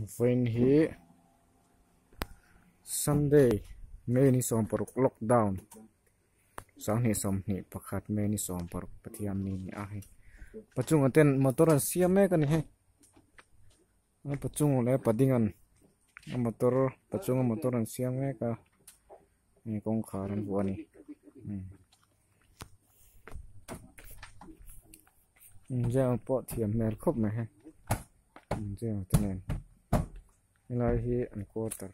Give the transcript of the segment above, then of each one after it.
When he Sunday many som paruk lockdown sang ni som ni pakhat many som paruk pathiam ni ni ahi pachung aten motor an siam me kan he pachung le padingan motor pachung motor an siam me ka ni kong kharan buani ja po thiam mer khop me he ja tenen lai hi an quarter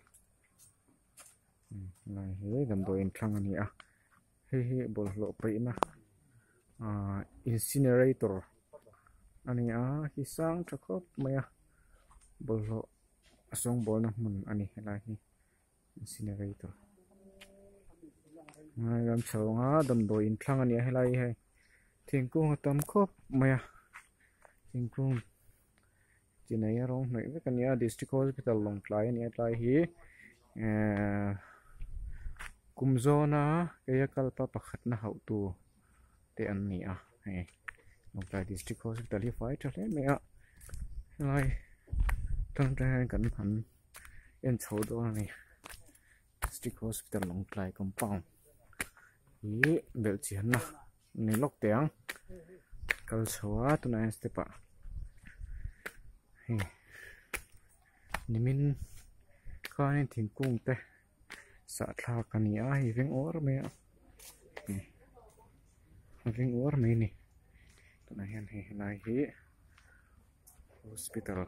lai hi dam do in thang ani a hi bol lo pe na incinerator ani a hi sang thakop maya bol lo asong bol na mun ani lai hi incinerator ngai gam chawanga dam do in thang ani a lai he thingkung tam khop maya thingkung chinaya rong noi ve kania district hospital Lawngtlai ani atlai hi kumzona kaya kalpa pakhat na hau tu te an ni a he Lawngtlai district hospital hi fai thale me a lai tang tang kan han en chho do ni district hospital Lawngtlai compound hi bel chian na ni lok teang kal chhowa tuna stepa he nimin khain thingkung te sa thla kania hi veng or me veng or me ni tuna hian he lai hi hospital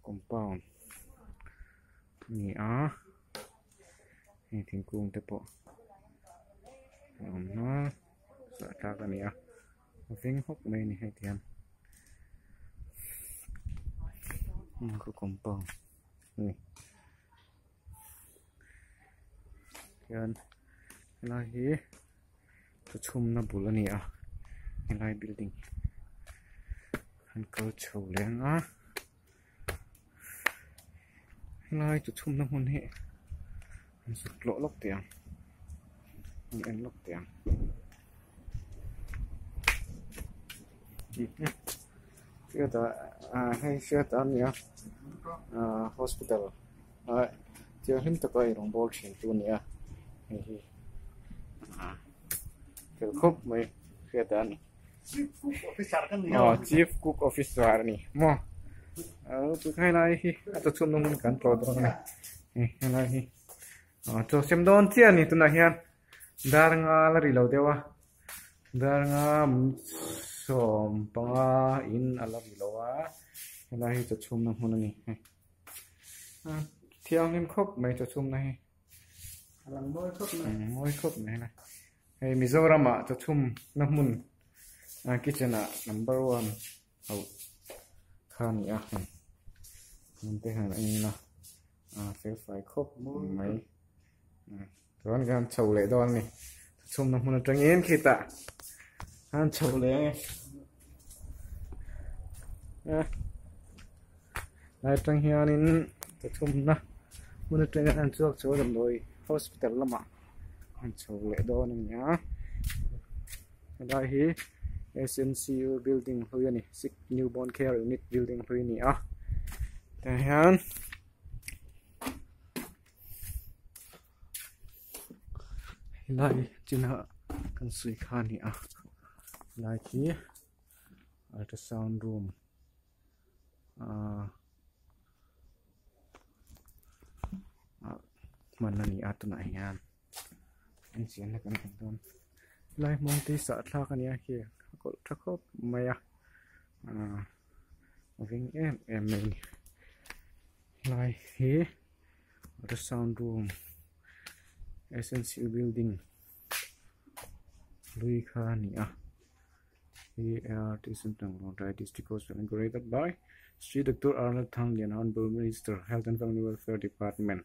compound ni a he thingkung te po na sa thla kania veng hok me ni he tian ko compound ni yan lai hi to chum na bul ani a lai building han ko chho leng a lai to chum na hun he an sut lo lok tiang an lok tiang kia ta hay kia ta nia hospital tiêu him ta coi rong bol chen tu nia hi cái khúc mấy kia ta ni chief cook officer ni mo tu khai lai hi to chum nong kan pro do ni hi lai hi to sem don chia ni tu na hian dar nga la ri lo dewa dar nga som panga in ala bilowa lai to chum na hun ni thiang nim khop mai to chum na hi alang moi khop mai na hey Mizoram ma to chum na mun kitchen number 1 au khan ya mun te han ani na fe fai khop mai ron gam chau le don ni chum na mun tang en khita han chau le lai tang hianin to chum na mun tang an chuak chaw dam doi hospital lama an chau le don ni ya dai hi SNCU building hui ni sick newborn care unit building hui ni a ta hian lai china kan sui kha ni a lai hi ultrasound room man ni atuna hian an sian na kan don lai mong ti sa thla kania hi kol thakop maya ving em mai lai hi ultrasound room SNCU building lui kha ni a Lawngtlai district hospital inaugurated by Street Dr. Arnold Thanglian, Honorable Minister, Health and Family Welfare Department,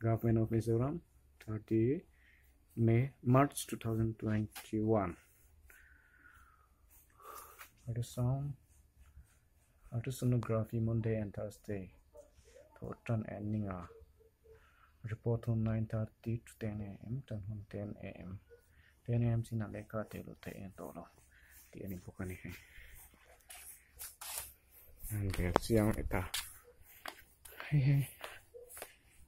Government of Mizoram, 30 March 2021. Ultrasonography Monday and Thursday. Total ending report on 9:30 to 10 a.m. 10 a.m. 10 a.m. sina leka telo te entolo. Ti ani pokani he. Ang siang eta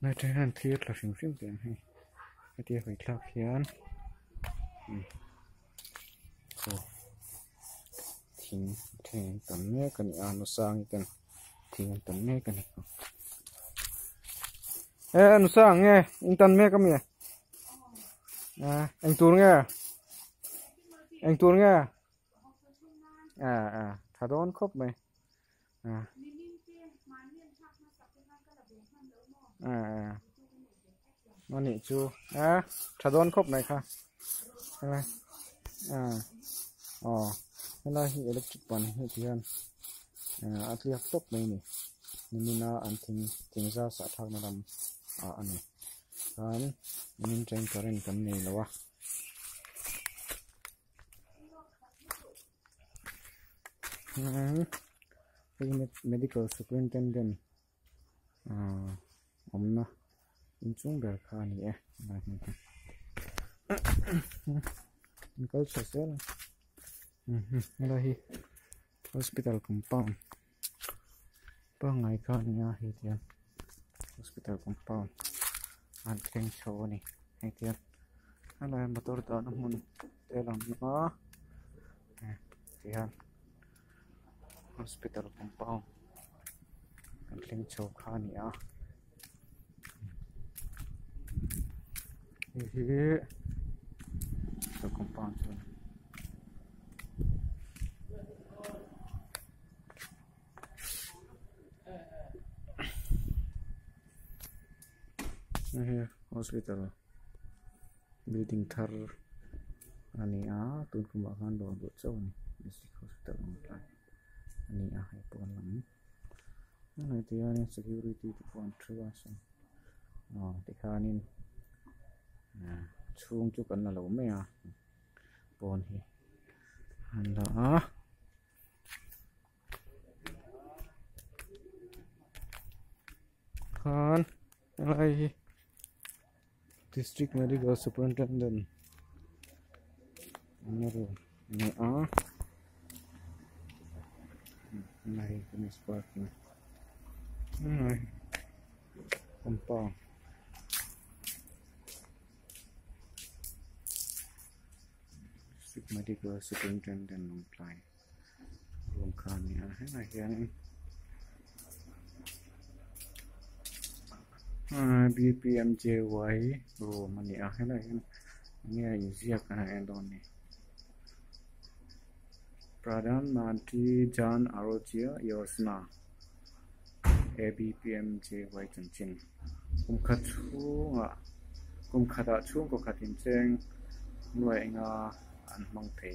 ในใจหันเทียดเราสิ่งสิ่งเดียวให้เทียดไปคลาเขียนโอ้ทิ้งตอนนี้กันอ่านนุสร้างกันทิ้งตอนนี้กันนุสร้างไงอินตอนนี้ก็มีanh tuôn nghe anh tuôn nghe thà đón khóc mày nó nị chú thà đón khóc này kha này cái này hiện electric pan hiện tiền ăn liệp tóc này nè nên là ăn thình ra sát thang nó làm anh này kan mình tranh current kan này là wa medical superintendent na in chung ber kha ni medical social là hi hospital compound pa ngai kha ni hi tian hospital compound anh khen show này hay tiếc hay là motor đó nó muốn để làm nó thì anh hospital compound anh khen show khá nhỉ hospital compound luôn hospital building thar ani tun kumbakan do do chaw ni district hospital Lawngtlai ani hai pon lam nai ti ani security to phone thua so ti khanin chung chu kan na lo me pon hi han la khan ai district medical superintendent này cái parking này compound district medical superintendent Lawngtlai rùm khan này thế này hiện BPMJY rồi mà nhỉ thế này nghe gì việc này anh đón này Pradhan Mantri Jan Arogya Yojana ABPMJY chân chân kum khata chung ko khatin cheng nuai nga an mang the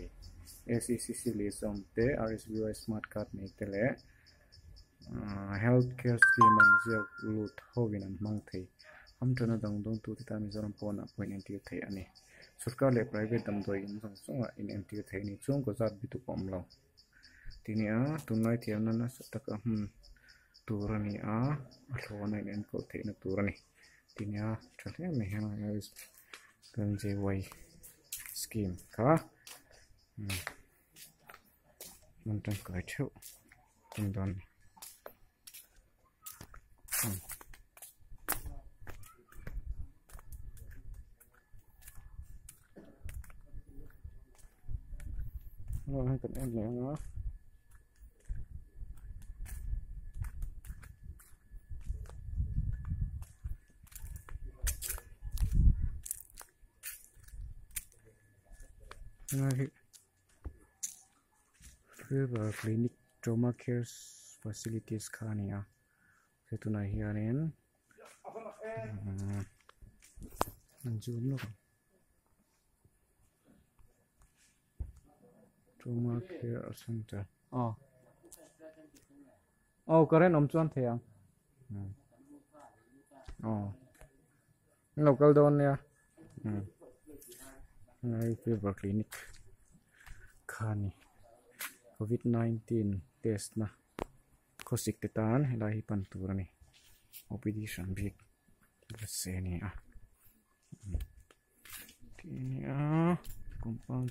SECC listom te RSBY smart card ne tele healthcare scheme ang ziak lut hovin an mang thei amtana dangdong tu ti tam zoram pon appoint NTU thei ani sarkar le private dam doi in song song in NTU thei ni chung ko zat bitu pom lo tinia tunai thiamna na sataka turani hlona in ko thei na turani tinia thale me hena is kan JY scheme ka mantan kai theu tundon rồi cần em nhẹ nó River Clinic Trauma Care Facilities Khania itu na hianin zoom lo Trauma Care Center karen om chuan theyang local don ya River Clinic Khani COVID-19 test na kosik tetan helai pantura ni OPD shambik se ni compound